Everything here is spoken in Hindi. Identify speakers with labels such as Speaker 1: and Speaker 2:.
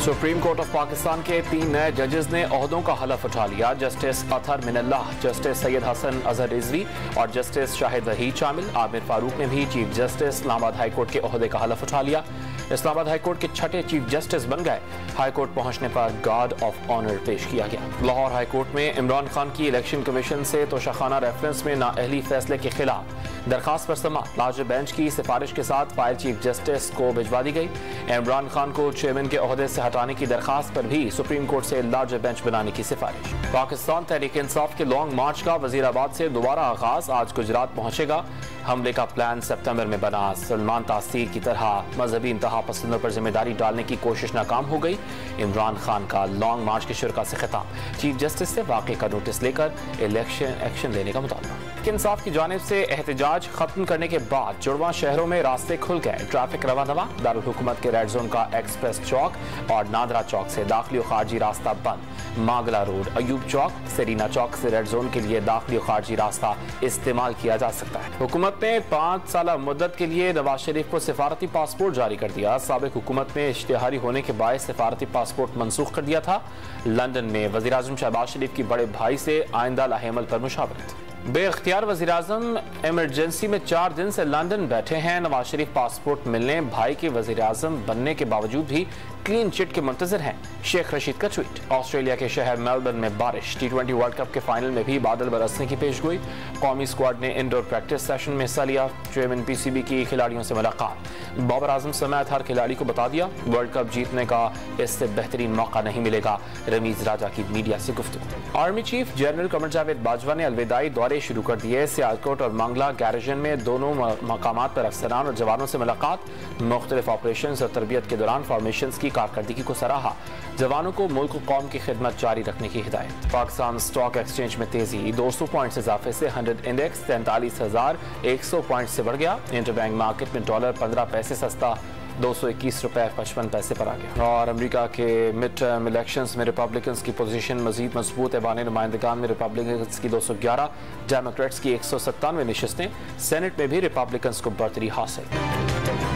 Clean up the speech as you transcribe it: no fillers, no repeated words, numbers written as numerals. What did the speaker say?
Speaker 1: सुप्रीम कोर्ट ऑफ पाकिस्तान के 3 नए जजेस ने ओहदों का हलफ उठा लिया। जस्टिस अतहर मिनल्लाह, जस्टिस सैयद हसन अजहर रिजवी और जस्टिस शाहिद वहीद शामिल। आमिर फारूक ने भी chief justice Islamabad high court के ओहदे का हलफ उठा लिया। इस्लामाबाद हाई कोर्ट के 6ठे चीफ जस्टिस बन गए। हाई कोर्ट पहुंचने पर गार्ड ऑफ ऑनर पेश किया गया। लाहौर हाई कोर्ट में इमरान खान की इलेक्शन कमीशन से तोशाखाना रेफरेंस में नाअहली फैसले के खिलाफ दरखास्त पर समाअत लार्जर बेंच की सिफारिश के साथ फाइल चीफ जस्टिस को भिजवा दी गई। इमरान खान को चेयरमैन के ओहदे से हटाने की दरखास्त पर भी सुप्रीम कोर्ट से लार्जर बेंच बनाने की सिफारिश। पाकिस्तान तहरीक इंसाफ के लॉन्ग मार्च का वजीराबाद से दोबारा आगाज आज गुजरात पहुंचेगा। हमले का प्लान सितंबर में बना। सलमान तासीर की तरह मजहबी इंतहा पसंदों पर जिम्मेदारी डालने की कोशिश नाकाम हो गई। इमरान खान का लॉन्ग मार्च के शुरा से खिताब, चीफ जस्टिस से वाकई का नोटिस लेकर इलेक्शन एक्शन लेने का मुतालबा। इंसाफ की जानिब से एहतजाज खत्म करने के बाद जुड़वा शहरों में रास्ते खुल गए। ट्रैफिक रवा दवा। दारुल हुकूमत के रेड जोन का एक्सप्रेस चौक और नादरा चौक से दाखिली और खारजी रास्ता बंद। मागला रोड, अयूब चौक, सेरीना चौक से रेड जोन के लिए दाखिली और खारजी रास्ता इस्तेमाल किया जा सकता है। हुकूमत ने 5 साल मुद्दत के लिए नवाज शरीफ को सिफारती पासपोर्ट जारी कर दिया। साबिक हुकूमत में इश्तिहारी होने के बायस सिफारती पासपोर्ट मनसूख कर दिया था। लंदन में वज़ीर आज़म शहबाज शरीफ की बड़े भाई से आइंदा लाहेमल पर मुशावरत। बेख्तियार वज़ीर आज़म इमरजेंसी में 4 दिन से लंदन बैठे हैं। नवाज शरीफ पासपोर्ट मिलने भाई के वज़ीर आज़म बनने के बावजूद भी क्लीन चिट के मुंतज़िर हैं। शेख रशीद का ट्वीट। ऑस्ट्रेलिया के शहर मेलबर्न में बारिश। T20 वर्ल्ड कप के फाइनल में भी बादल बरसने की पेशगोई। कौमी स्क्वाड ने इंडोर प्रैक्टिस सेशन में हिस्सा लिया। चेयरमैन PCB की खिलाड़ियों से मुलाकात। बाबर आजम समेत हर खिलाड़ी को बता दिया वर्ल्ड कप जीतने का इससे बेहतरीन मौका नहीं मिलेगा। रमीज राजा की मीडिया से गुफ्तगू। Army chief general Qamar Javed Bajwa ने अलविदाई दौरे शुरू कर दिए। सियालकोट और मंगला गैरिजन में दोनों मकामात पर अफसरान और जवानों से मुलाकात। मुख्तलिफ ऑपरेशन और तरबियत के दौरान फॉर्मेशन की कारकर्दगी को सराहा। जवानों को मुल्क कौम की खिदमत जारी रखने की हिदायत। पाकिस्तान स्टॉक एक्सचेंज में तेजी। 200 पॉइंट्स इजाफे से 100 इंडेक्स 43,100 पॉइंट से बढ़ गया। इंटरबैंक मार्केट में डॉलर 15 पैसे सस्ता 221 रुपए 55 पैसे पर आ गया। और अमेरिका के मिड टर्म इलेक्शंस में रिपब्लिकन्स की पोजीशन मजीद मजबूत है। बाने नुमाइंदगान में रिपब्लिकन्स की 211, डेमोक्रेट्स की 197 नशिस्तें। सेनेट में भी रिपब्लिकन्स को बढ़तरी हासिल।